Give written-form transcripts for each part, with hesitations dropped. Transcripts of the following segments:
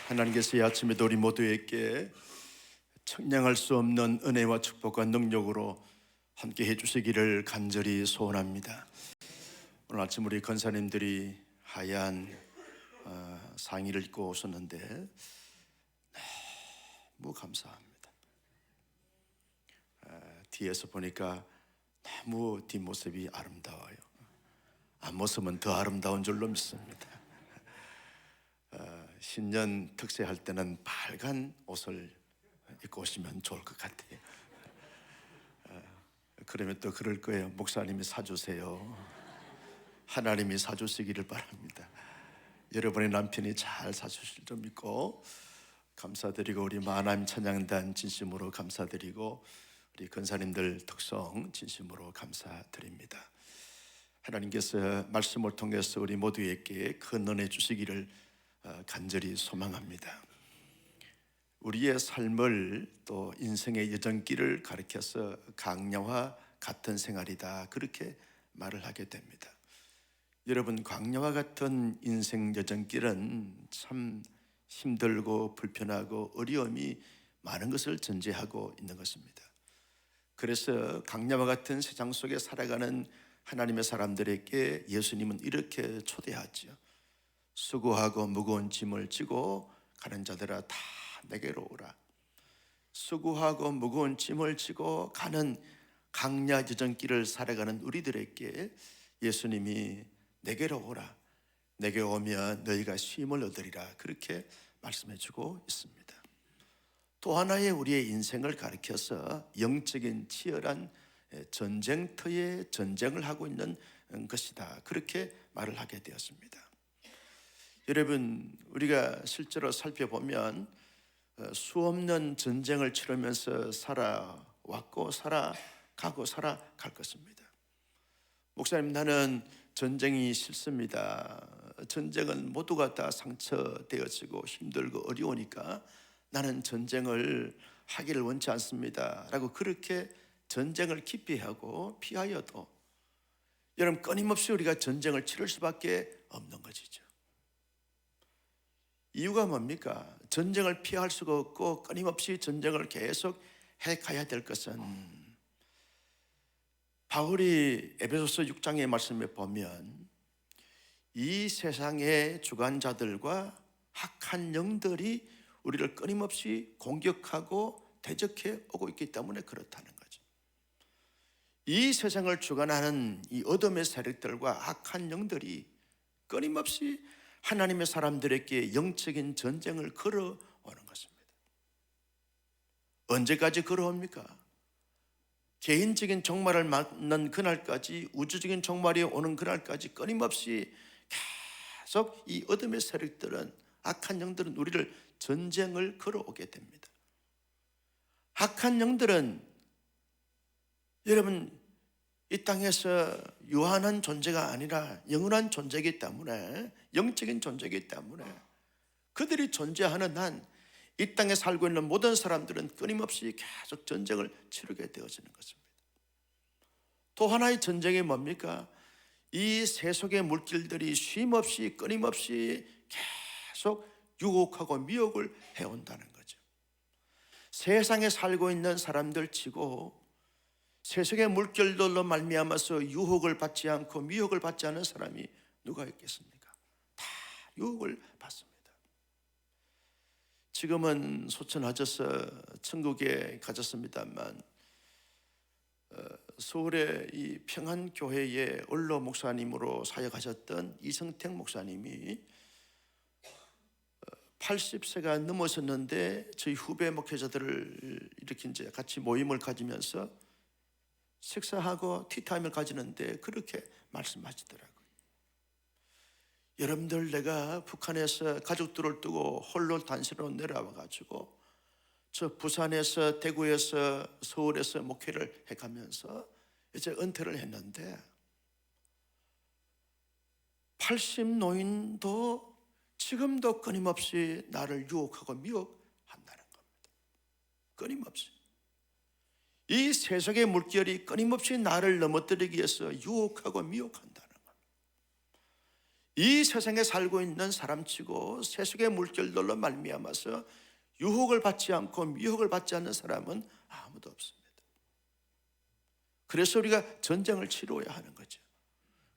하나님께서 이 아침에도 우리 모두에게 청량할 수 없는 은혜와 축복과 능력으로 함께 해주시기를 간절히 소원합니다. 오늘 아침 우리 권사님들이 하얀 상의를 입고 오셨는데 너무 감사합니다. 뒤에서 보니까 너무 뒷모습이 아름다워요. 앞모습은 더 아름다운 줄로 믿습니다. 신년 특세할 때는 빨간 옷을 입고 오시면 좋을 것 같아요. 그러면 또 그럴 거예요. 목사님이 사주세요. 하나님이 사주시기를 바랍니다. 여러분의 남편이 잘 사주실 줄 믿고 감사드리고, 우리 마하나임 찬양단 진심으로 감사드리고, 우리 권사님들 특성 진심으로 감사드립니다. 하나님께서 말씀을 통해서 우리 모두에게 큰 은혜 주시기를 간절히 소망합니다. 우리의 삶을, 또 인생의 여정길을 가리켜서 광야와 같은 생활이다, 그렇게 말을 하게 됩니다. 여러분, 광야와 같은 인생 여정길은 참 힘들고 불편하고 어려움이 많은 것을 전제하고 있는 것입니다. 그래서 광야와 같은 세상 속에 살아가는 하나님의 사람들에게 예수님은 이렇게 초대하죠. 수고하고 무거운 짐을 지고 가는 자들아 다 내게로 오라. 수고하고 무거운 짐을 지고 가는 광야 여정길을 살아가는 우리들에게 예수님이 내게로 오라, 내게 오면 너희가 쉼을 얻으리라, 그렇게 말씀해주고 있습니다. 또 하나의 우리의 인생을 가리켜서 영적인 치열한 전쟁터에 전쟁을 하고 있는 것이다, 그렇게 말을 하게 되었습니다. 여러분, 우리가 실제로 살펴보면 수없는 전쟁을 치르면서 살아왔고 살아가고 살아갈 것입니다. 목사님, 나는 전쟁이 싫습니다. 전쟁은 모두가 다 상처되어지고 힘들고 어려우니까 나는 전쟁을 하기를 원치 않습니다 라고 그렇게 전쟁을 기피하고 피하여도 여러분, 끊임없이 우리가 전쟁을 치를 수밖에 없는 것이죠. 이유가 뭡니까? 전쟁을 피할 수가 없고 끊임없이 전쟁을 계속 해가야 될 것은, 바울이 에베소서 6장의 말씀에 보면 이 세상의 주관자들과 악한 영들이 우리를 끊임없이 공격하고 대적해 오고 있기 때문에 그렇다는 거죠. 이 세상을 주관하는 이 어둠의 세력들과 악한 영들이 끊임없이 하나님의 사람들에게 영적인 전쟁을 걸어오는 것입니다. 언제까지 걸어옵니까? 개인적인 종말을 맞는 그날까지, 우주적인 종말이 오는 그날까지 끊임없이 계속 이 어둠의 세력들은, 악한 영들은 우리를 전쟁을 걸어오게 됩니다. 악한 영들은 여러분, 이 땅에서 유한한 존재가 아니라 영원한 존재이기 때문에, 영적인 존재이기 때문에 그들이 존재하는 한 이 땅에 살고 있는 모든 사람들은 끊임없이 계속 전쟁을 치르게 되어지는 것입니다. 또 하나의 전쟁이 뭡니까? 이 세속의 물질들이 쉼없이 끊임없이 계속 유혹하고 미혹을 해온다는 거죠. 세상에 살고 있는 사람들 치고 세속의 물질들로 말미암아서 유혹을 받지 않고 미혹을 받지 않은 사람이 누가 있겠습니까? 다 유혹을 받습니다. 지금은 소천하셔서 천국에 가셨습니다만, 서울의 이 평안교회의 원로 목사님으로 사역하셨던 이성택 목사님이 80세가 넘으셨는데 저희 후배 목회자들을 이렇게 이제 같이 모임을 가지면서 식사하고 티타임을 가지는데 그렇게 말씀하시더라고요. 여러분들, 내가 북한에서 가족들을 두고 홀로 단신으로 내려와 가지고 저 부산에서, 대구에서, 서울에서 목회를 해가면서 이제 은퇴를 했는데 80 노인도 지금도 끊임없이 나를 유혹하고 미혹한다는 겁니다. 끊임없이 이 세속의 물결이 끊임없이 나를 넘어뜨리기 위해서 유혹하고 미혹한다는 겁니다. 이 세상에 살고 있는 사람치고 세속의 물결들로 말미암아서 유혹을 받지 않고 미혹을 받지 않는 사람은 아무도 없습니다. 그래서 우리가 전쟁을 치루어야 하는 거죠.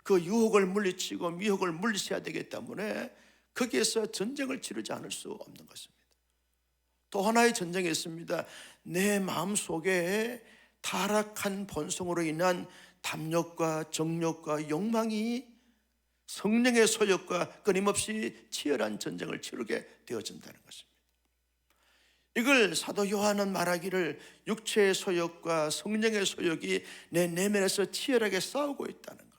그 유혹을 물리치고 미혹을 물리쳐야 되기 때문에 거기에서 전쟁을 치르지 않을 수 없는 것입니다. 또 하나의 전쟁이 있습니다. 내 마음속에 타락한 본성으로 인한 담력과 정욕과 욕망이 성령의 소욕과 끊임없이 치열한 전쟁을 치르게 되어진다는 것입니다. 이걸 사도 요한은 말하기를 육체의 소욕과 성령의 소욕이 내 내면에서 치열하게 싸우고 있다는 거예요.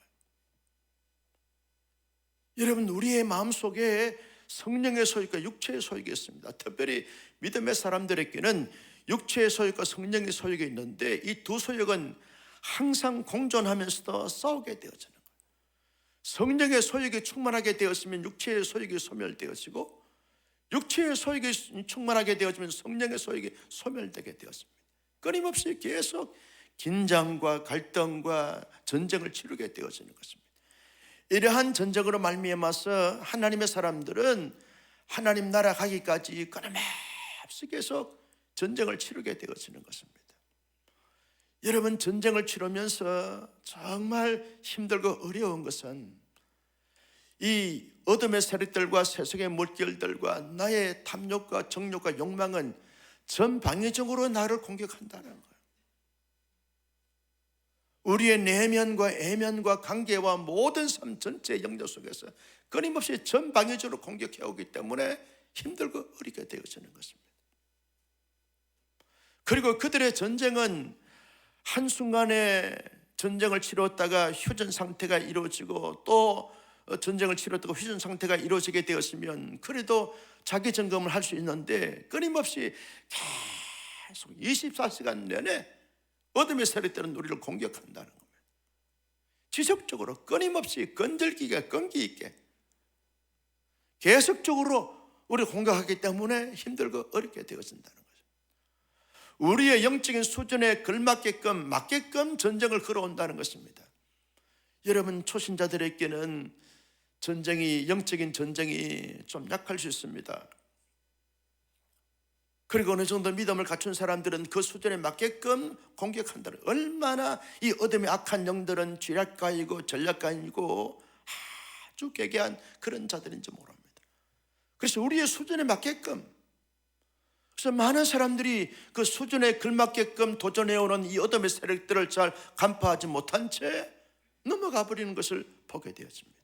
여러분, 우리의 마음속에 성령의 소욕과 육체의 소욕이 있습니다. 특별히 믿음의 사람들에게는 육체의 소욕과 성령의 소욕이 있는데 이 두 소욕은 항상 공존하면서도 싸우게 되어지는 거예요. 성령의 소욕이 충만하게 되었으면 육체의 소욕이 소멸되어지고, 육체의 소욕이 충만하게 되어지면 성령의 소욕이 소멸되게 되었습니다. 끊임없이 계속 긴장과 갈등과 전쟁을 치르게 되어지는 것입니다. 이러한 전쟁으로 말미암아서 하나님의 사람들은 하나님 나라 가기까지 끊임없이 계속 전쟁을 치르게 되어지는 것입니다. 여러분, 전쟁을 치르면서 정말 힘들고 어려운 것은 이 어둠의 세력들과 세속의 물결들과 나의 탐욕과 정욕과 욕망은 전방위적으로 나를 공격한다는 거예요. 우리의 내면과 애면과 관계와 모든 삶 전체의 영역 속에서 끊임없이 전방위적으로 공격해 오기 때문에 힘들고 어렵게 되어지는 것입니다. 그리고 그들의 전쟁은 한순간에 전쟁을 치렀다가 휴전 상태가 이루어지고 또 전쟁을 치렀다가 휴전 상태가 이루어지게 되었으면 그래도 자기 점검을 할 수 있는데 끊임없이 계속 24시간 내내 어둠의 세력들은 우리를 공격한다는 겁니다. 지속적으로 끊임없이 건들기가 끈기 있게 계속적으로 우리를 공격하기 때문에 힘들고 어렵게 되어진다는 거죠. 우리의 영적인 수준에 맞게끔 전쟁을 걸어온다는 것입니다. 여러분, 초신자들에게는 영적인 전쟁이 좀 약할 수 있습니다. 그리고 어느 정도 믿음을 갖춘 사람들은 그 수준에 맞게끔 공격한다는, 얼마나 이 어둠의 악한 영들은 쥐략가이고 전략가이고 아주 괴괴한 그런 자들인지 모릅니다. 그래서 우리의 수준에 맞게끔, 그래서 많은 사람들이 그 수준에 걸맞게끔 도전해오는 이 어둠의 세력들을 잘 간파하지 못한 채 넘어가 버리는 것을 보게 되었습니다.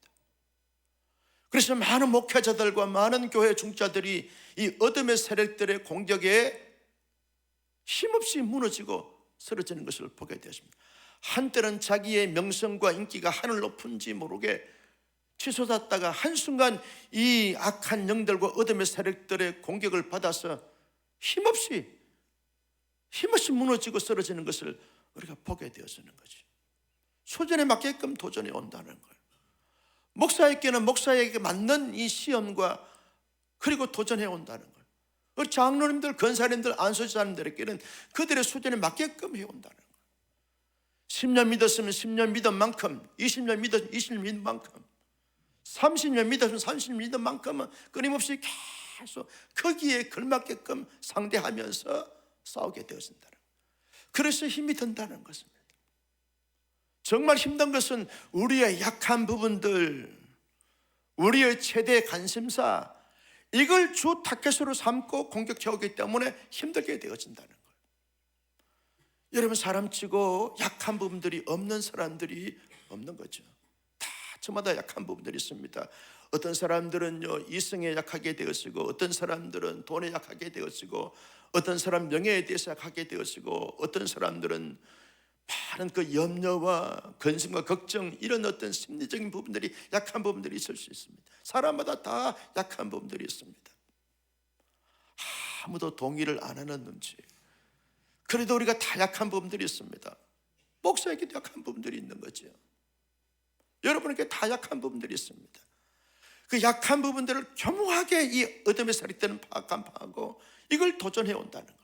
그래서 많은 목회자들과 많은 교회 중자들이 이 어둠의 세력들의 공격에 힘없이 무너지고 쓰러지는 것을 보게 되었습니다. 한때는 자기의 명성과 인기가 하늘 높은지 모르게 치솟았다가 한순간 이 악한 영들과 어둠의 세력들의 공격을 받아서 힘없이 무너지고 쓰러지는 것을 우리가 보게 되었는 거죠. 수준에 맞게끔 도전해 온다는 거예요. 목사에게는 목사에게 맞는 이 시험과 그리고 도전해 온다는 거예요. 우리 장로님들, 권사님들, 안수사님들에게는 그들의 수준에 맞게끔 해온다는 거예요. 10년 믿었으면 10년 믿은 만큼, 20년 믿었으면 20년 믿은 만큼, 30년 믿었으면 30년 믿은 만큼은 끊임없이 계속 거기에 걸맞게끔 상대하면서 싸우게 되어진다는 거예요. 그래서 힘이 든다는 것입니다. 정말 힘든 것은 우리의 약한 부분들, 우리의 최대 관심사, 이걸 주 타켓으로 삼고 공격해 오기 때문에 힘들게 되어진다는 거예요. 여러분, 사람치고 약한 부분들이 없는 사람들이 없는 거죠. 다 저마다 약한 부분들이 있습니다. 어떤 사람들은요, 이성에 약하게 되어지고, 어떤 사람들은 돈에 약하게 되어지고, 어떤 사람 명예에 대해서 약하게 되어지고, 어떤 사람들은 많은 그 염려와 근심과 걱정, 이런 어떤 심리적인 부분들이, 약한 부분들이 있을 수 있습니다. 사람마다 다 약한 부분들이 있습니다. 아무도 동의를 안 하는 눈치. 그래도 우리가 다 약한 부분들이 있습니다. 목사에게도 약한 부분들이 있는 거죠. 여러분에게 다 약한 부분들이 있습니다. 그 약한 부분들을 겸허하게 이 어둠의 세력들은 간파하고 이걸 도전해 온다는 거예요.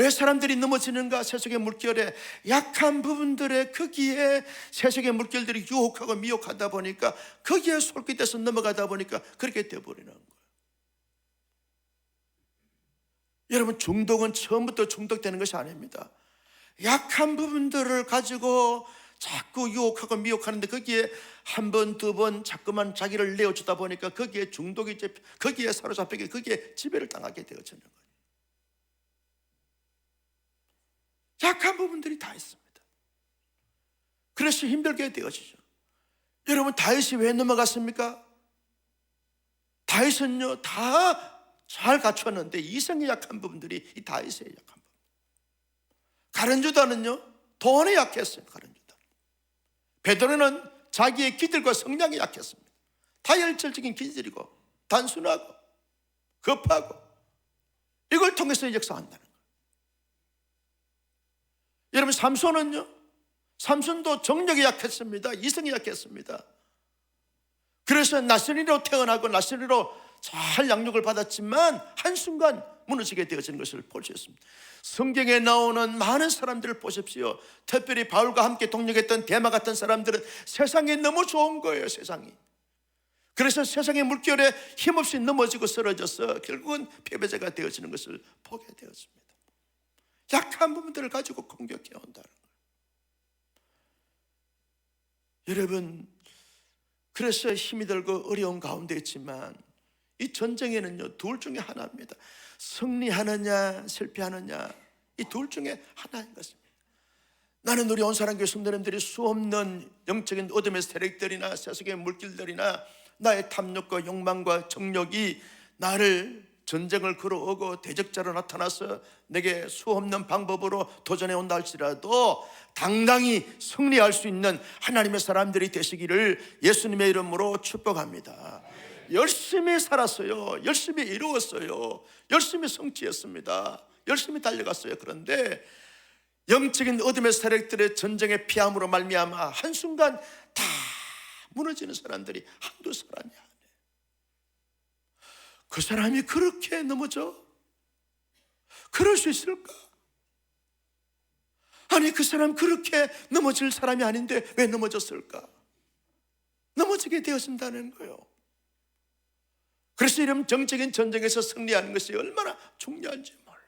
왜 사람들이 넘어지는가? 세속의 물결에 약한 부분들에 거기에 세속의 물결들이 유혹하고 미혹하다 보니까 거기에 솔깃해서 넘어가다 보니까 그렇게 되어버리는 거예요. 여러분, 중독은 처음부터 중독되는 것이 아닙니다. 약한 부분들을 가지고 자꾸 유혹하고 미혹하는데 거기에 한 번, 두 번 자꾸만 자기를 내어주다 보니까 거기에 중독이 거기에 사로잡히게 거기에 지배를 당하게 되어지는 거예요. 약한 부분들이 다 있습니다. 그래서 힘들게 되어지죠. 여러분, 다윗이 왜 넘어갔습니까? 다윗은요 다 잘 갖췄는데 이성이 약한 부분들이 이 다윗의 약한 부분. 가룟유다는요 돈에 약했어요. 가룟유다. 베드로는 자기의 기질과 성량에 약했습니다. 다혈질적인 기질이고 단순하고 급하고 이걸 통해서 역사한다는 거예요. 여러분, 삼손은요, 삼손도 정력이 약했습니다. 이성이 약했습니다. 그래서 나시리로 태어나고 나시리로 잘 양육을 받았지만 한순간 무너지게 되어지는 것을 볼 수 있습니다. 성경에 나오는 많은 사람들을 보십시오. 특별히 바울과 함께 동력했던 데마 같은 사람들은 세상이 너무 좋은 거예요. 세상이. 그래서 세상의 물결에 힘없이 넘어지고 쓰러져서 결국은 패배자가 되어지는 것을 보게 되었습니다. 약한 부분들을 가지고 공격해 온다는 거예요. 여러분, 그래서 힘이 들고 어려운 가운데 있지만 이 전쟁에는요 둘 중에 하나입니다. 승리하느냐 실패하느냐, 이 둘 중에 하나인 것입니다. 나는 우리 온사랑교회 성도님들이 수없는 영적인 어둠의 세력들이나 세속의 물길들이나 나의 탐욕과 욕망과 정욕이 나를 전쟁을 걸어오고 대적자로 나타나서 내게 수없는 방법으로 도전해 온다 할지라도 당당히 승리할 수 있는 하나님의 사람들이 되시기를 예수님의 이름으로 축복합니다. 열심히 살았어요. 열심히 이루었어요. 열심히 성취했습니다. 열심히 달려갔어요. 그런데 영적인 어둠의 세력들의 전쟁의 피함으로 말미암아 한순간 다 무너지는 사람들이 한두 사람이 아니에요. 그 사람이 그렇게 넘어져? 그럴 수 있을까? 아니, 그 사람 그렇게 넘어질 사람이 아닌데 왜 넘어졌을까? 넘어지게 되어진다는 거예요. 그래서 이런 정적인 전쟁에서 승리하는 것이 얼마나 중요한지 몰라요.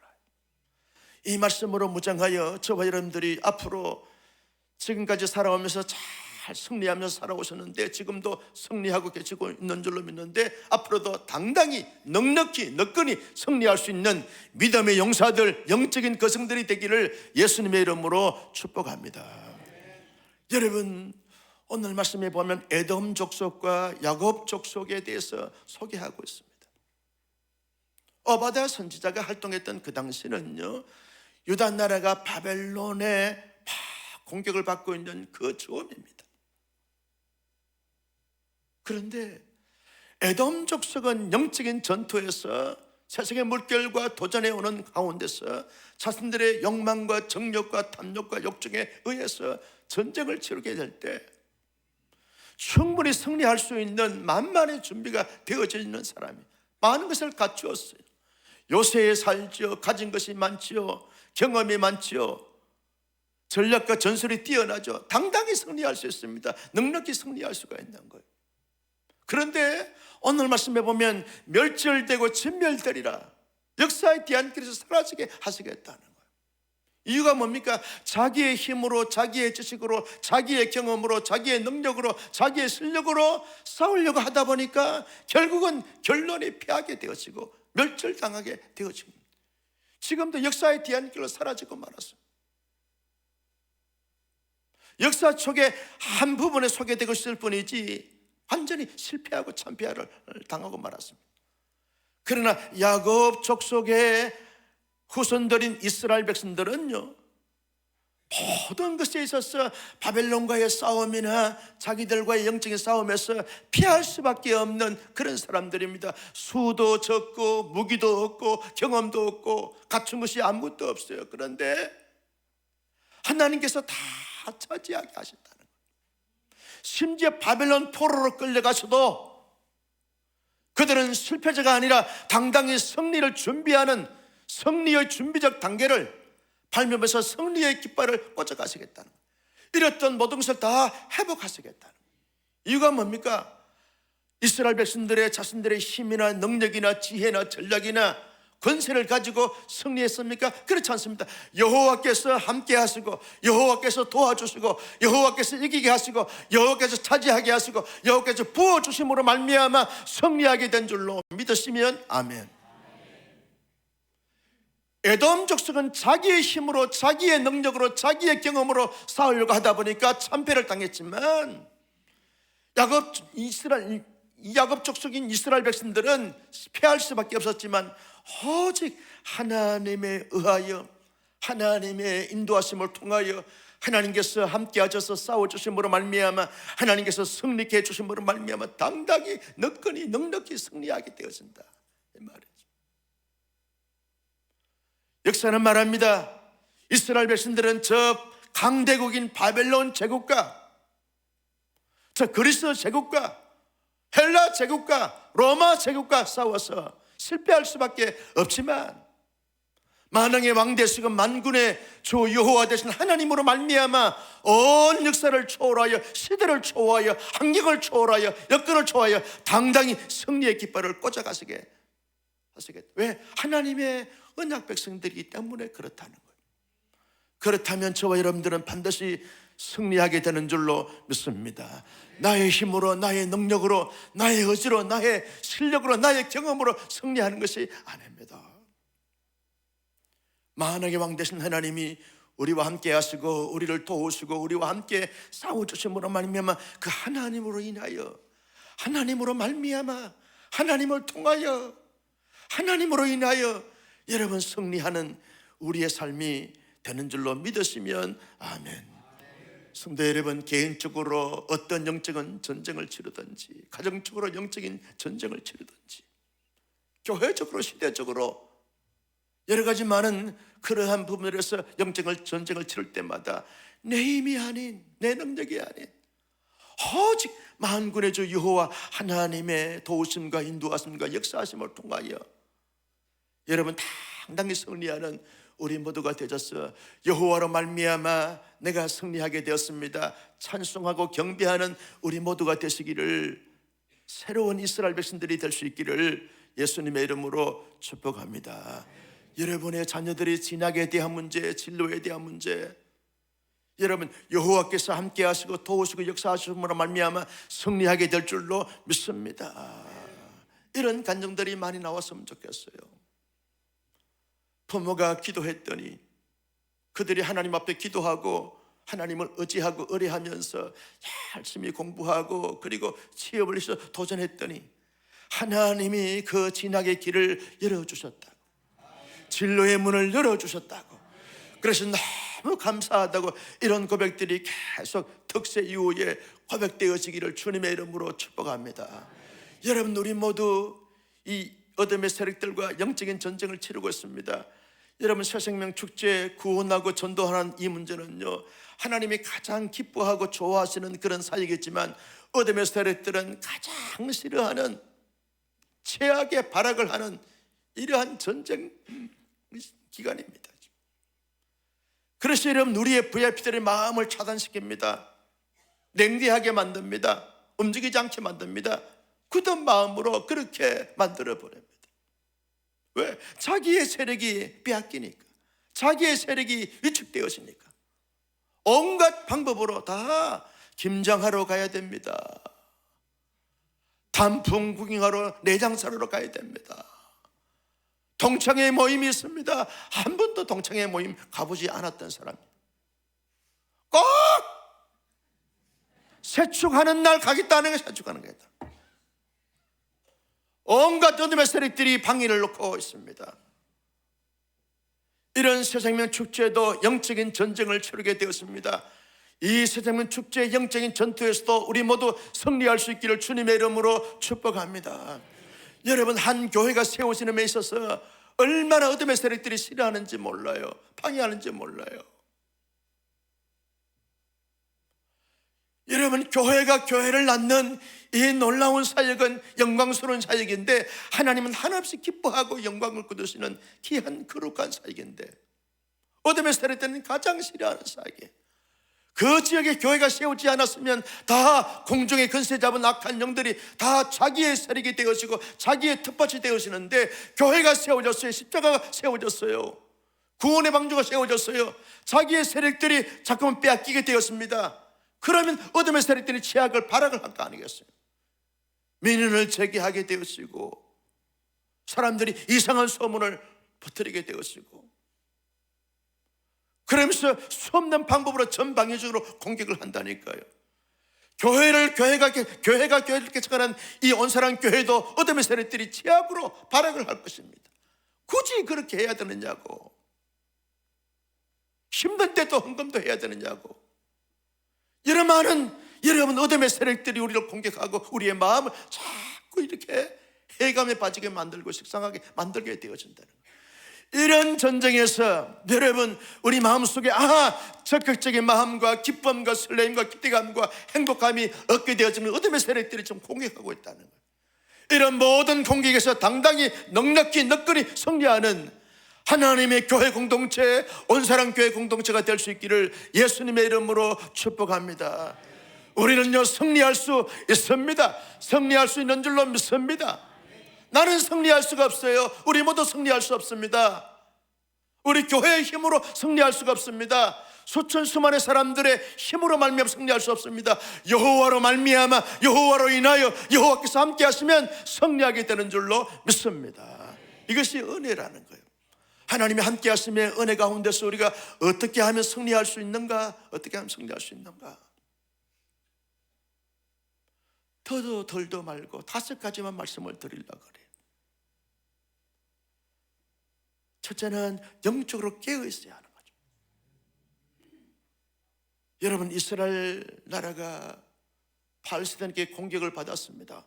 이 말씀으로 무장하여 저와 여러분들이 앞으로 지금까지 살아오면서 잘 승리하면서 살아오셨는데 지금도 승리하고 계시고 있는 줄로 믿는데 앞으로도 당당히 넉넉히 너끈히 승리할 수 있는 믿음의 용사들, 영적인 거성들이 되기를 예수님의 이름으로 축복합니다. 여러분, 오늘 말씀에 보면 에돔 족속과 야곱 족속에 대해서 소개하고 있습니다. 오바댜 선지자가 활동했던 그 당시는요 유다 나라가 바벨론에 막 공격을 받고 있는 그 즈음입니다. 그런데 에돔 족속은 영적인 전투에서 세상의 물결과 도전해 오는 가운데서 자신들의 욕망과 정욕과 탐욕과 욕정에 의해서 전쟁을 치르게 될 때 충분히 승리할 수 있는 만만의 준비가 되어져 있는 사람이 많은 것을 갖추었어요. 요새에 살지요. 가진 것이 많지요. 경험이 많지요. 전략과 전술이 뛰어나죠. 당당히 승리할 수 있습니다. 넉넉히 승리할 수가 있는 거예요. 그런데 오늘 말씀해 보면 멸절되고 진멸되리라, 역사의 뒤안길에서 사라지게 하시겠다는 거예요. 이유가 뭡니까? 자기의 힘으로, 자기의 지식으로, 자기의 경험으로, 자기의 능력으로, 자기의 실력으로 싸우려고 하다 보니까 결국은 결론이 패하게 되어지고 멸절당하게 되어집니다. 지금도 역사의 뒤안길로 사라지고 말았습니다. 역사 속에 한 부분에 소개되고 있을 뿐이지 완전히 실패하고 참패를 당하고 말았습니다. 그러나 야곱 족속의 후손들인 이스라엘 백성들은요 모든 것에 있어서 바벨론과의 싸움이나 자기들과의 영적인 싸움에서 피할 수밖에 없는 그런 사람들입니다. 수도 적고 무기도 없고 경험도 없고 갖춘 것이 아무것도 없어요. 그런데 하나님께서 다 차지하게 하신다는 거예요. 심지어 바벨론 포로로 끌려가서도 그들은 실패자가 아니라 당당히 승리를 준비하는 승리의 준비적 단계를 밟으면서 승리의 깃발을 꽂아가시겠다는 거예요. 이랬던 모든 것을 다 회복하시겠다는 거예요. 이유가 뭡니까? 이스라엘 백성들의 자신들의 힘이나 능력이나 지혜나 전략이나 권세를 가지고 승리했습니까? 그렇지 않습니다. 여호와께서 함께 하시고, 여호와께서 도와주시고, 여호와께서 이기게 하시고, 여호와께서 차지하게 하시고, 여호와께서 부어주심으로 말미암아 승리하게 된 줄로 믿으시면 아멘. 에돔 족속은 자기의 힘으로, 자기의 능력으로, 자기의 경험으로 싸우려고 하다 보니까 참패를 당했지만, 야곱 족속인 이스라엘 백성들은 패할 수밖에 없었지만 오직 하나님에 의하여, 하나님의 인도하심을 통하여, 하나님께서 함께 하셔서 싸워주심으로 말미암아, 하나님께서 승리케 해주심으로 말미암아 당당히 너끈히 넉넉히 승리하게 되어진다, 이 말이죠. 역사는 말합니다. 이스라엘 백성들은 저 강대국인 바벨론 제국과, 저 그리스 제국과, 헬라 제국과, 로마 제국과 싸워서 실패할 수밖에 없지만, 만왕의 왕 되시고 만군의 주 여호와 되신 하나님으로 말미암아 온 역사를 초월하여, 시대를 초월하여, 환경을 초월하여, 여건을 초월하여 당당히 승리의 깃발을 꽂아가시게 하시겠다. 왜? 하나님의 언약 백성들이기 때문에 그렇다는 거예요. 그렇다면 저와 여러분들은 반드시 승리하게 되는 줄로 믿습니다. 나의 힘으로, 나의 능력으로, 나의 의지로, 나의 실력으로, 나의 경험으로 승리하는 것이 아닙니다. 만왕의 왕 되신 하나님이 우리와 함께 하시고, 우리를 도우시고, 우리와 함께 싸워주심으로 말미암아 그 하나님으로 인하여, 하나님으로 말미암아, 하나님을 통하여, 하나님으로 인하여 여러분 승리하는 우리의 삶이 되는 줄로 믿으시면 아멘. 성도 여러분, 개인적으로 어떤 영적인 전쟁을 치르든지, 가정적으로 영적인 전쟁을 치르든지, 교회적으로, 시대적으로 여러 가지 많은 그러한 부분에서 영적인 전쟁을 치를 때마다 내 힘이 아닌, 내 능력이 아닌 오직 만군의 주 여호와 하나님의 도우심과 인도하심과 역사하심을 통하여 여러분 당당히 승리하는 우리 모두가 되셔서 여호와로 말미암아 내가 승리하게 되었습니다, 찬송하고 경배하는 우리 모두가 되시기를, 새로운 이스라엘 백성들이 될 수 있기를 예수님의 이름으로 축복합니다. 여러분의 자녀들이 진학에 대한 문제, 진로에 대한 문제, 여러분 여호와께서 함께 하시고 도우시고 역사하심으로 말미암아 승리하게 될 줄로 믿습니다. 이런 간증들이 많이 나왔으면 좋겠어요. 부모가 기도했더니 그들이 하나님 앞에 기도하고 하나님을 의지하고 의뢰하면서 열심히 공부하고 그리고 취업을 해서 도전했더니 하나님이 그 진학의 길을 열어주셨다고, 진로의 문을 열어주셨다고, 그래서 너무 감사하다고 이런 고백들이 계속 득세 이후에 고백되어지기를 주님의 이름으로 축복합니다. 여러분, 우리 모두 이 어둠의 세력들과 영적인 전쟁을 치르고 있습니다. 여러분, 새생명 축제 구원하고 전도하는 이 문제는요, 하나님이 가장 기뻐하고 좋아하시는 그런 사역이지만 어둠의 세력들은 가장 싫어하는, 최악의 발악을 하는 이러한 전쟁 기간입니다. 그래서 여러분, 우리의 VIP들의 마음을 차단시킵니다. 냉대하게 만듭니다. 움직이지 않게 만듭니다. 굳은 마음으로 그렇게 만들어버립니다. 왜? 자기의 세력이 빼앗기니까, 자기의 세력이 위축되었으니까 온갖 방법으로 다 김장하러 가야 됩니다. 단풍 구경하러, 내장사로 가야 됩니다. 동창회 모임이 있습니다. 한 번도 동창회 모임 가보지 않았던 사람 꼭 세축하는 날 가겠다는 게 세축하는 거다. 온갖 어둠의 세력들이 방해를 놓고 있습니다. 이런 새생명 축제도 영적인 전쟁을 치르게 되었습니다. 이 새생명 축제의 영적인 전투에서도 우리 모두 승리할 수 있기를 주님의 이름으로 축복합니다. 여러분, 한 교회가 세워지는 데 있어서 얼마나 어둠의 세력들이 싫어하는지 몰라요. 방해하는지 몰라요. 여러분, 교회가 교회를 낳는 이 놀라운 사역은 영광스러운 사역인데, 하나님은 한없이 기뻐하고 영광을 거두시는 귀한 거룩한 사역인데 어둠의 세력들은 가장 싫어하는 사이에 그 지역에 교회가 세우지 않았으면 다 공중의 근세 잡은 악한 영들이 다 자기의 세력이 되어지고 자기의 텃밭이 되어지는데, 교회가 세워졌어요. 십자가가 세워졌어요. 구원의 방주가 세워졌어요. 자기의 세력들이 자꾸만 빼앗기게 되었습니다. 그러면 어둠의 세력들이 죄악을 발악을 할 거 아니겠어요? 민원을 제기하게 되었고, 사람들이 이상한 소문을 퍼뜨리게 되었고, 그러면서 수없는 방법으로 전방위적으로 공격을 한다니까요. 교회가 교회를 개척하는 이 온사랑 교회도 어둠의 세력들이 죄악으로 발악을 할 것입니다. 굳이 그렇게 해야 되느냐고. 힘든 때도 헌금도 해야 되느냐고. 여러분 어둠의 세력들이 우리를 공격하고 우리의 마음을 자꾸 이렇게 해감에 빠지게 만들고 식상하게 만들게 되어진다는 거예요. 이런 전쟁에서 여러분, 우리 마음속에 적극적인 마음과 기쁨과 설레임과 기대감과 행복감이 얻게 되어지는 어둠의 세력들이 지금 공격하고 있다는 거예요. 이런 모든 공격에서 당당히 넉넉히 너끈히 승리하는 하나님의 교회 공동체, 온사랑 교회 공동체가 될 수 있기를 예수님의 이름으로 축복합니다. 우리는요, 승리할 수 있습니다. 승리할 수 있는 줄로 믿습니다. 나는 승리할 수가 없어요. 우리 모두 승리할 수 없습니다. 우리 교회의 힘으로 승리할 수가 없습니다. 수천 수만의 사람들의 힘으로 말미암아 승리할 수 없습니다. 여호와로 말미암아, 여호와로 인하여 여호와께서 함께 하시면 승리하게 되는 줄로 믿습니다. 이것이 은혜라는 거예요. 하나님이 함께 하심의 은혜 가운데서 우리가 어떻게 하면 승리할 수 있는가? 어떻게 하면 승리할 수 있는가? 더도 덜도 말고 5가지만 말씀을 드리려고 그래요. 첫째는 영적으로 깨어 있어야 하는 거죠. 여러분, 이스라엘 나라가 팔레스타인에게 공격을 받았습니다.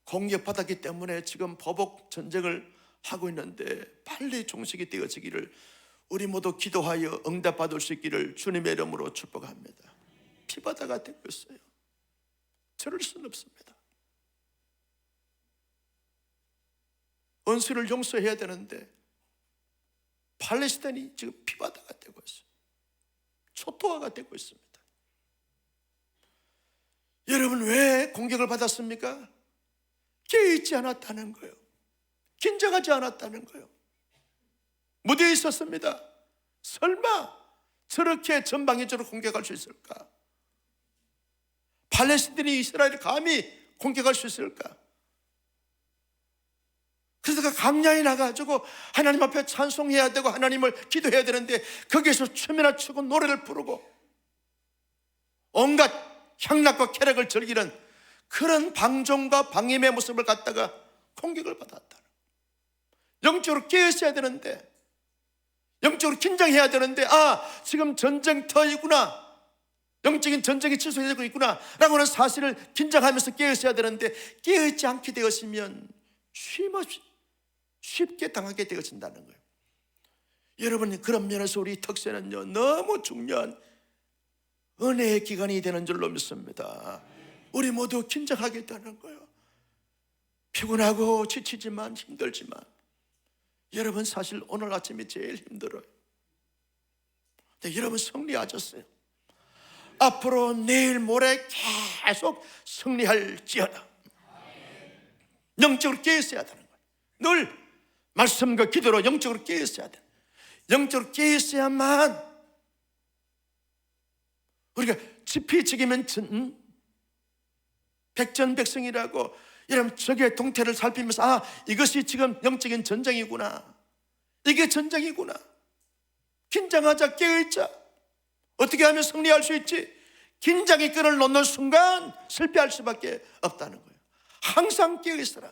공격받았기 때문에 지금 보복 전쟁을 하고 있는데, 빨리 종식이 되어지기를 우리 모두 기도하여 응답받을 수 있기를 주님의 이름으로 축복합니다. 피바다가 되고 있어요. 저럴 수는 없습니다. 원수를 용서해야 되는데 팔레스타인이 지금 피바다가 되고 있어요. 초토화가 되고 있습니다. 여러분, 왜 공격을 받았습니까? 깨어있지 않았다는 거예요. 긴장하지 않았다는 거예요. 무대에 있었습니다. 설마 저렇게 전방위적으로 공격할 수 있을까? 팔레스타인이 이스라엘을 감히 공격할 수 있을까? 그래서 강야에 나가지고 하나님 앞에 찬송해야 되고 하나님을 기도해야 되는데, 거기에서 춤이나 추고 노래를 부르고 온갖 향락과 쾌락을 즐기는 그런 방종과 방임의 모습을 갖다가 공격을 받았다. 영적으로 깨어있어야 되는데, 영적으로 긴장해야 되는데, 지금 전쟁터이구나, 영적인 전쟁이 취소되고 있구나 라고 하는 사실을 긴장하면서 깨어있어야 되는데, 깨어있지 않게 되었으면 쉼없이 쉽게 당하게 되어진다는 거예요. 여러분, 그런 면에서 우리 특세는요, 너무 중요한 은혜의 기간이 되는 줄로 믿습니다. 우리 모두 긴장하겠다는 거예요. 피곤하고 지치지만 힘들지만, 여러분, 사실 오늘 아침이 제일 힘들어요. 근데 여러분, 승리하셨어요. 앞으로 내일 모레 계속 승리할지어다. 영적으로 깨어있어야 되는 거예요. 늘 말씀과 기도로 영적으로 깨어있어야 돼요. 영적으로 깨어있어야만 우리가 지피지기면 백전백승이라고, 여러분, 적의 동태를 살피면서 이것이 지금 영적인 전쟁이구나, 이게 전쟁이구나, 긴장하자, 깨어있자. 어떻게 하면 승리할 수 있지? 긴장의 끈을 놓는 순간 실패할 수밖에 없다는 거예요. 항상 깨어있어라,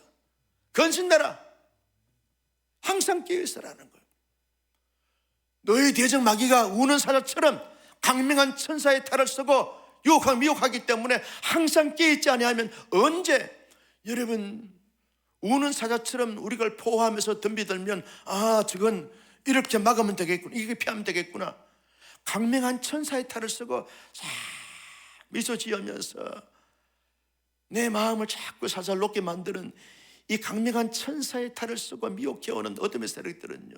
건신내라, 항상 깨어있어라는 거예요. 너희 대적 마귀가 우는 사자처럼 강명한 천사의 탈을 쓰고 유혹하고 미혹하기 때문에 항상 깨어있지 아니하면 언제, 여러분, 우는 사자처럼 우리가 포호하면서 덤비들면 저건 이렇게 막으면 되겠구나, 이게 피하면 되겠구나, 강명한 천사의 탈을 쓰고 싹 미소 지으면서 내 마음을 자꾸 살살 녹게 만드는 이 강력한 천사의 탈을 쓰고 미혹해오는 어둠의 세력들은요,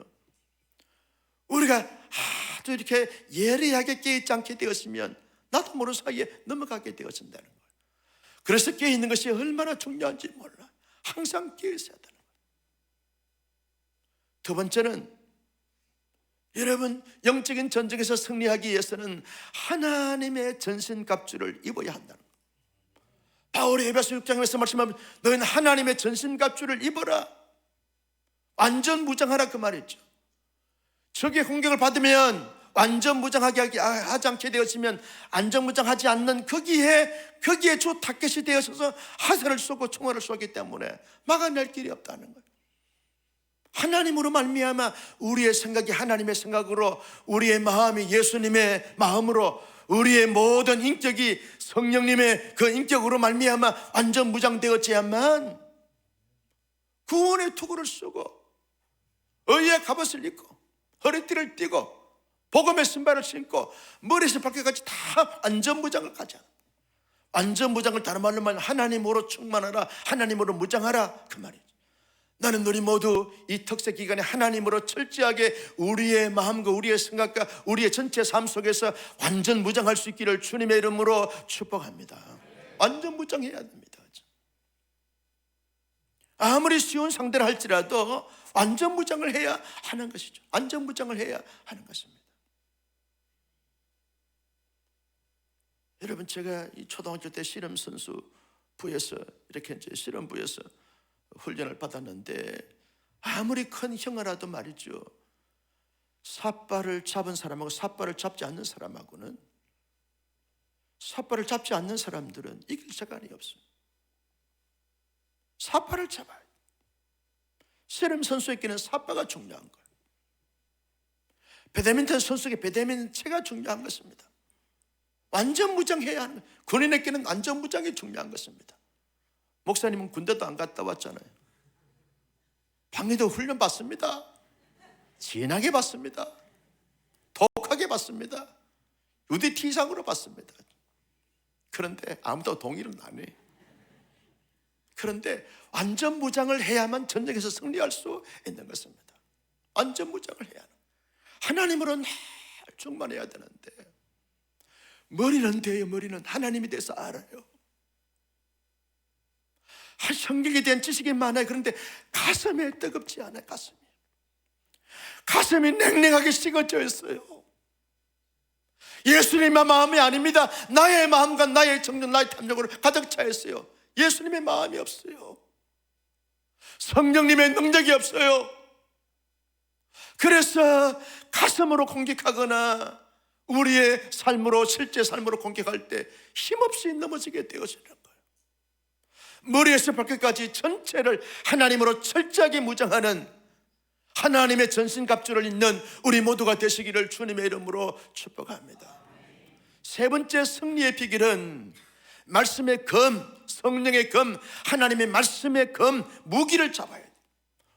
우리가 아주 이렇게 예리하게 깨있지 않게 되었으면 나도 모르는 사이에 넘어가게 되었다는 거예요. 그래서 깨있는 것이 얼마나 중요한지 몰라. 항상 깨있어야 되는 거예요. 두 번째는, 여러분, 영적인 전쟁에서 승리하기 위해서는 하나님의 전신갑주를 입어야 한다는 거예요. 바울이 에베소 6장에서 말씀하면 너희는 하나님의 전신갑주를 입어라, 완전 무장하라, 그 말이죠. 적의 공격을 받으면 완전 무장하게 하지 않게 되었으면 안전무장하지 않는 거기에 주 타켓이 되어서 화살을 쏘고 총알을 쏘기 때문에 막아낼 길이 없다는 거예요. 하나님으로 말미암아 우리의 생각이 하나님의 생각으로, 우리의 마음이 예수님의 마음으로, 우리의 모든 인격이 성령님의 그 인격으로 말미암아 완전 무장되었지야만 구원의 투구를 쓰고 의의 갑옷을 입고 허리띠를 띠고 복음의 신발을 신고 머리에서 발끝까지 다 안전무장을 가져. 안전무장을 다른 말로 말하면 하나님으로 충만하라, 하나님으로 무장하라, 그 말이죠. 나는 우리 모두 이 특세 기간에 하나님으로 철저하게 우리의 마음과 우리의 생각과 우리의 전체 삶 속에서 완전 무장할 수 있기를 주님의 이름으로 축복합니다. 완전 무장해야 됩니다. 아무리 쉬운 상대를 할지라도 완전 무장을 해야 하는 것이죠. 완전 무장을 해야 하는 것입니다. 여러분, 제가 이 초등학교 때 실험선수부에서 이렇게 이제 실험부에서 훈련을 받았는데, 아무리 큰 형아라도 말이죠, 삿발을 잡은 사람하고 삿발을 잡지 않는 사람하고는, 삿발을 잡지 않는 사람들은 이길 시간이 없어요. 삿발을 잡아야 돼요. 씨름 선수에게는 삿발가 중요한 거예요. 배드민턴 선수에게 배드민턴체가 중요한 것입니다. 완전 무장해야 하는 거예요. 군인에게는 완전 무장이 중요한 것입니다. 목사님은 군대도 안 갔다 왔잖아요. 방위도 훈련 받습니다. 진하게 받습니다. 독하게 받습니다. UDT 이상으로 받습니다. 그런데 아무도 동의를 안 해. 그런데 완전 무장을 해야만 전쟁에서 승리할 수 있는 것입니다. 완전 무장을 해야 하는, 하나님으로 늘 충만해야 되는데, 머리는 돼요. 머리는 하나님에 대해서 알아요. 성경에 대한 지식이 많아요. 그런데 가슴에 뜨겁지 않아요. 가슴이 냉랭하게 식어져 있어요. 예수님의 마음이 아닙니다. 나의 마음과 나의 정욕, 나의 탐욕으로 가득 차 있어요. 예수님의 마음이 없어요. 성령님의 능력이 없어요. 그래서 가슴으로 공격하거나 우리의 삶으로, 실제 삶으로 공격할 때 힘없이 넘어지게 되어지는 거예요. 머리에서 발끝까지 전체를 하나님으로 철저하게 무장하는 하나님의 전신갑주를 입는 우리 모두가 되시기를 주님의 이름으로 축복합니다. 세 번째 승리의 비결은 말씀의 검, 성령의 검, 하나님의 말씀의 검, 무기를 잡아야 돼요.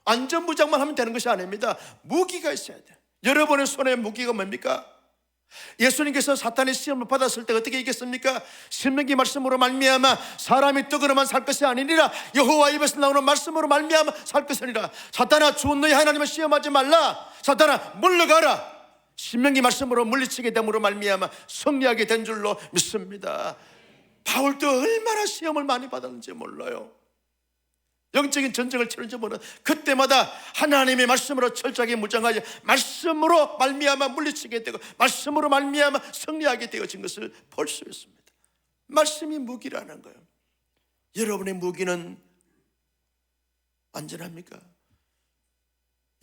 완전 무장만 하면 되는 것이 아닙니다. 무기가 있어야 돼요. 여러분의 손에 무기가 뭡니까? 예수님께서 사탄의 시험을 받았을 때 어떻게 이겼습니까? 신명기 말씀으로 말미암아 사람이 떡으로만 살 것이 아니니라, 여호와 입에서 나오는 말씀으로 말미암아 살 것이니라. 사탄아, 주 너희 하나님을 시험하지 말라. 사탄아, 물러가라. 신명기 말씀으로 물리치게 됨으로 말미암아 승리하게 된 줄로 믿습니다. 바울도 얼마나 시험을 많이 받았는지 몰라요. 영적인 전쟁을 치르는지 모르는 그때마다 하나님의 말씀으로 철저하게 무장하여 말씀으로 말미암아 물리치게 되고 말씀으로 말미암아 승리하게 되어진 것을 볼 수 있습니다. 말씀이 무기라는 거예요. 여러분의 무기는 안전합니까?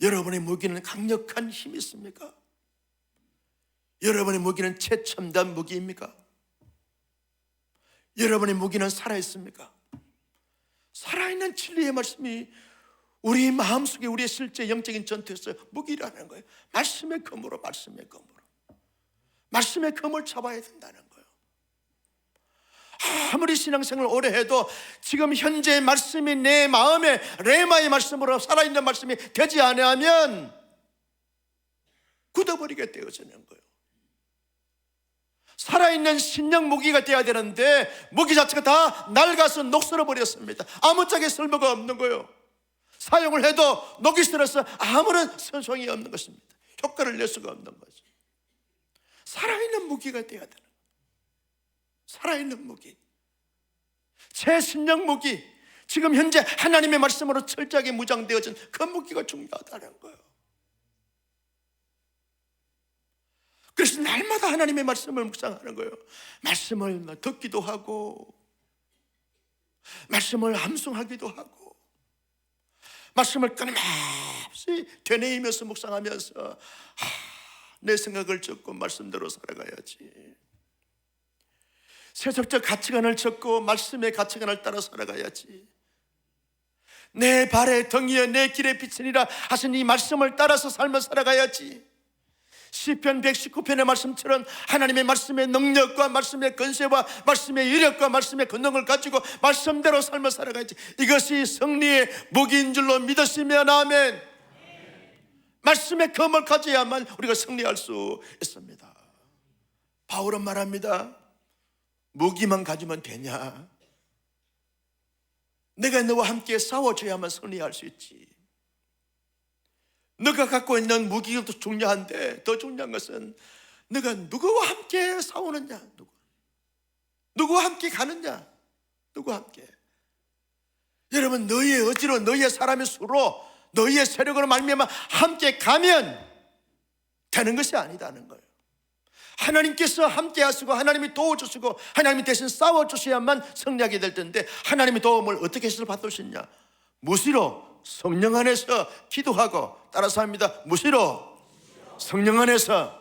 여러분의 무기는 강력한 힘이 있습니까? 여러분의 무기는 최첨단 무기입니까? 여러분의 무기는 살아있습니까? 살아있는 진리의 말씀이 우리 마음속에, 우리의 실제 영적인 전투에서 무기라는 거예요. 말씀의 검으로, 말씀의 검으로, 말씀의 검을 잡아야 된다는 거예요. 아무리 신앙생활을 오래 해도 지금 현재의 말씀이 내 마음에 레마의 말씀으로 살아있는 말씀이 되지 않으면 굳어버리게 되어지는 거예요. 살아있는 신령 무기가 되어야 되는데 무기 자체가 다 낡아서 녹슬어 버렸습니다. 아무짝에 쓸모가 없는 거예요. 사용을 해도 녹이 슬어서 아무런 선성이 없는 것입니다. 효과를 낼 수가 없는 거죠. 살아있는 무기가 되어야 되는 거예요. 살아있는 무기, 최신형 무기, 지금 현재 하나님의 말씀으로 철저하게 무장되어진 그 무기가 중요하다는 거예요. 그래서 날마다 하나님의 말씀을 묵상하는 거예요. 말씀을 듣기도 하고, 말씀을 암송하기도 하고, 말씀을 끊임없이 되뇌이면서 묵상하면서 내 생각을 적고 말씀대로 살아가야지. 세속적 가치관을 적고 말씀의 가치관을 따라 살아가야지. 내 발의 덩이여 내 길의 빛이니라 하신 이 말씀을 따라서 삶을 살아가야지. 시편 119편의 말씀처럼 하나님의 말씀의 능력과 말씀의 권세와 말씀의 위력과 말씀의 권능을 가지고 말씀대로 삶을 살아가야지. 이것이 승리의 무기인 줄로 믿으시면 아멘. 말씀의 검을 가져야만 우리가 승리할 수 있습니다. 바울은 말합니다. 무기만 가지면 되냐? 내가 너와 함께 싸워줘야만 승리할 수 있지. 너가 갖고 있는 무기도 중요한데 더 중요한 것은 너가 누구와 함께 싸우느냐, 누구와 함께 가느냐, 누구와 함께. 여러분, 너희의 의지로, 너희의 사람의 수로, 너희의 세력으로 말미암아 함께 가면 되는 것이 아니다는 거예요. 하나님께서 함께 하시고 하나님이 도와주시고 하나님이 대신 싸워주셔야만 승리하게 될 텐데, 하나님의 도움을 어떻게 해서 받으시냐? 무시로 성령 안에서 기도하고, 따라서 합니다. 무시로 성령 안에서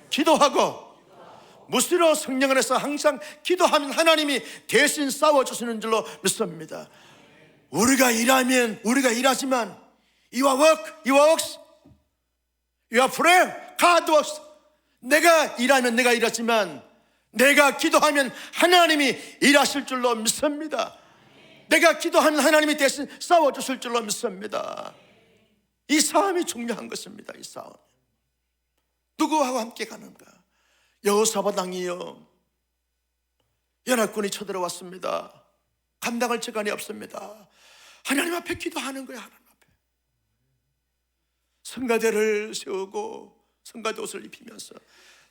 기도하고, 무시로 성령 안에서 항상 기도하면 하나님이 대신 싸워주시는 줄로 믿습니다. 우리가 일하면 우리가 일하지만 You are work, you are works. You are pray, God works. 내가 일하면 내가 일하지만 내가 기도하면 하나님이 일하실 줄로 믿습니다. 내가 기도하면 하나님이 대신 싸워주실 줄로 믿습니다. 이 싸움이 중요한 것입니다. 이 싸움. 누구하고 함께 가는가? 여호사밧 왕이요, 연합군이 쳐들어왔습니다. 감당할 재간이 없습니다. 하나님 앞에 기도하는 거예요. 하나님 앞에 성가대를 세우고 성가대 옷을 입히면서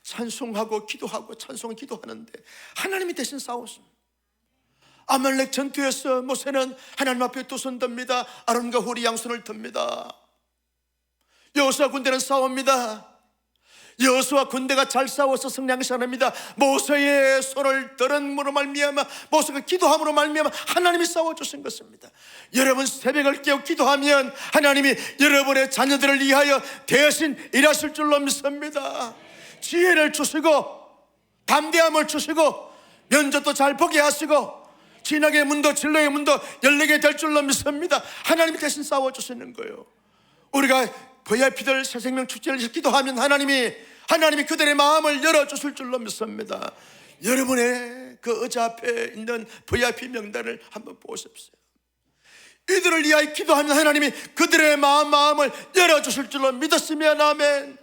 찬송하고 기도하고 찬송 기도하는데 하나님이 대신 싸웠습니다. 아말렉 전투에서 모세는 하나님 앞에 두 손 듭니다. 아론과 홀이 양손을 듭니다. 여호수아 군대는 싸웁니다. 여호수아 군대가 잘 싸워서 승리한 것이 아닙니다. 모세의 손을 들음으로 말미암아, 모세가 기도함으로 말미암아 하나님이 싸워주신 것입니다. 여러분, 새벽을 깨어 기도하면 하나님이 여러분의 자녀들을 위하여 대신 일하실 줄로 믿습니다. 지혜를 주시고 담대함을 주시고 면접도 잘 보게 하시고 진학의 문도 진로의 문도 열리게 될 줄로 믿습니다. 하나님이 대신 싸워주시는 거예요. 우리가 VIP들 새생명 축제를 기도하면 하나님이 그들의 마음을 열어주실 줄로 믿습니다. 여러분의 그 의자 앞에 있는 VIP 명단을 한번 보십시오. 이들을 위하여 기도하면 하나님이 그들의 마음을 열어주실 줄로 믿었으면 아멘.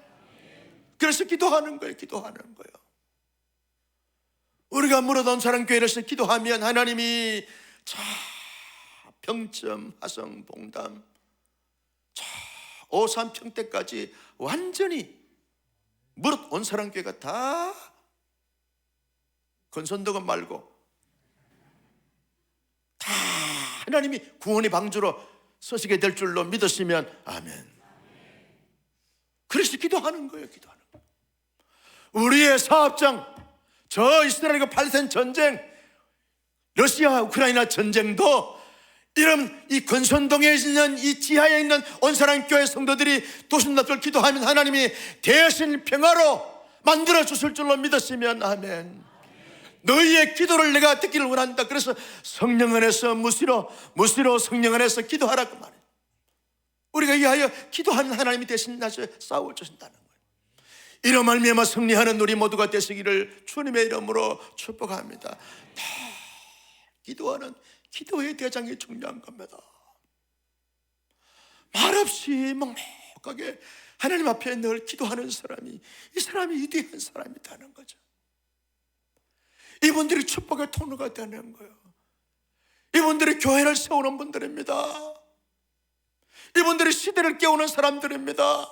그래서 기도하는 거예요. 기도하는 거예요. 우리가 물어던 사랑교회에서 기도하면 하나님이 자 평점, 하성, 봉담, 자 오산 평택까지 완전히 무릇 온 사랑교회가 다 건선덕은 말고 다 하나님이 구원의 방주로 서시게 될 줄로 믿으시면 아멘. 그래서 기도하는 거예요. 기도하는 거예요. 우리의 사업장, 저 이스라엘과 팔레스타인 전쟁, 러시아 우크라이나 전쟁도 이런 이 건선동에 있는 이 지하에 있는 온사랑교회 성도들이 도신납들 기도하면 하나님이 대신 평화로 만들어 주실 줄로 믿으시면 아멘. 너희의 기도를 내가 듣기를 원한다. 그래서 성령 안에서 무시로 성령 안에서 기도하라고 말해요. 우리가 이하여 기도하는 하나님이 대신 나서 싸워주신다는 거예요. 이런 말미암아 승리하는 우리 모두가 되시기를 주님의 이름으로 축복합니다. 다 기도하는 기도의 대장이 중요한 겁니다. 말없이 묵묵하게 하나님 앞에 늘 기도하는 사람이, 이 사람이 위대한 사람이라는 거죠. 이분들이 축복의 통로가 되는 거예요. 이분들이 교회를 세우는 분들입니다. 이분들이 시대를 깨우는 사람들입니다.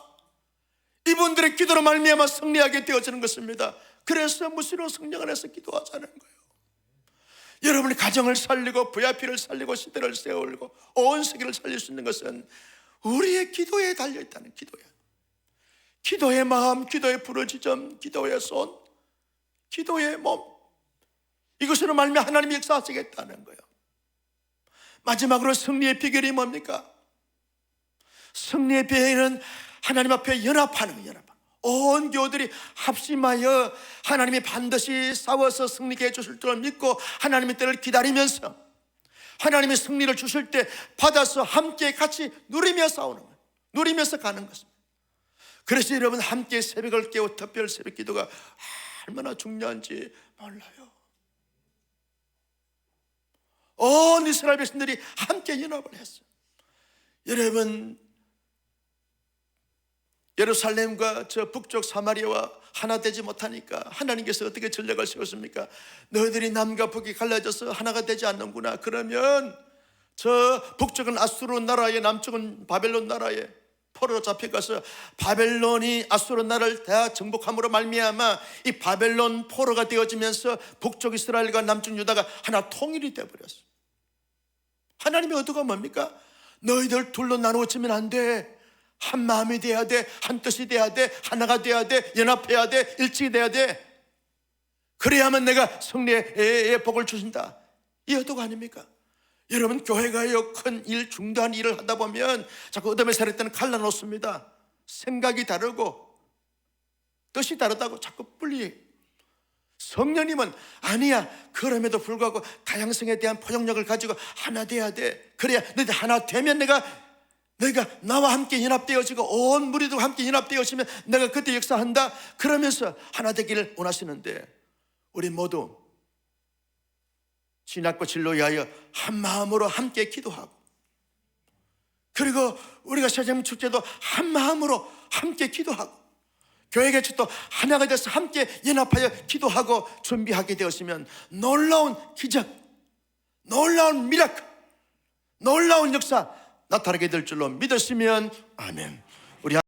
이분들의 기도로 말미암아 승리하게 되어지는 것입니다. 그래서 무시로 성령 안에서 기도하자는 거예요. 여러분의 가정을 살리고 VIP를 살리고 시대를 세우고 온 세계를 살릴 수 있는 것은 우리의 기도에 달려있다는, 기도에. 기도의 마음, 기도의 부르짖음, 기도의 손, 기도의 몸, 이것으로 말미암아 하나님이 역사하시겠다는 거예요. 마지막으로 승리의 비결이 뭡니까? 승리의 비결은 하나님 앞에 연합하는 거예요. 연합. 온 교우들이 합심하여 하나님이 반드시 싸워서 승리케 해주실 줄 믿고 하나님의 때를 기다리면서 하나님의 승리를 주실 때 받아서 함께 같이 누리며 싸우는 거예요. 누리면서 가는 것입니다. 그래서 여러분, 함께 새벽을 깨워 특별 새벽 기도가 얼마나 중요한지 몰라요. 온 이스라엘 백성들이 함께 연합을 했어요. 여러분, 예루살렘과 저 북쪽 사마리아와 하나 되지 못하니까 하나님께서 어떻게 전략을 세웠습니까? 너희들이 남과 북이 갈라져서 하나가 되지 않는구나. 그러면 저 북쪽은 아수르 나라에, 남쪽은 바벨론 나라에 포로로 잡혀가서 바벨론이 아수르 나라를 다 정복함으로 말미암아 이 바벨론 포로가 되어지면서 북쪽 이스라엘과 남쪽 유다가 하나 통일이 되어버렸어요. 하나님의 의도가 뭡니까? 너희들 둘로 나누어지면 안 돼. 한 마음이 돼야 돼. 한 뜻이 돼야 돼. 하나가 돼야 돼. 연합해야 돼. 일치가 돼야 돼. 그래야만 내가 승리의 복을 주신다. 이 의도가 아닙니까? 여러분, 교회가요, 큰 일, 중대한 일을 하다 보면 자꾸 어둠의 세력 때는 갈라놓습니다. 생각이 다르고 뜻이 다르다고 자꾸 분리해. 성령님은 아니야, 그럼에도 불구하고 다양성에 대한 포용력을 가지고 하나 돼야 돼. 그래야 너희들 하나 되면 내가 나와 함께 연합되어지고 온 무리도 함께 연합되어지면 내가 그때 역사한다. 그러면서 하나 되기를 원하시는데, 우리 모두 진학과 진로 위하여 한 마음으로 함께 기도하고, 그리고 우리가 세상 축제도 한 마음으로 함께 기도하고, 교회 개척도 하나가 돼서 함께 연합하여 기도하고 준비하게 되었으면 놀라운 기적, 놀라운 미라클, 놀라운 역사 나타나게 될 줄로 믿으시면 아멘.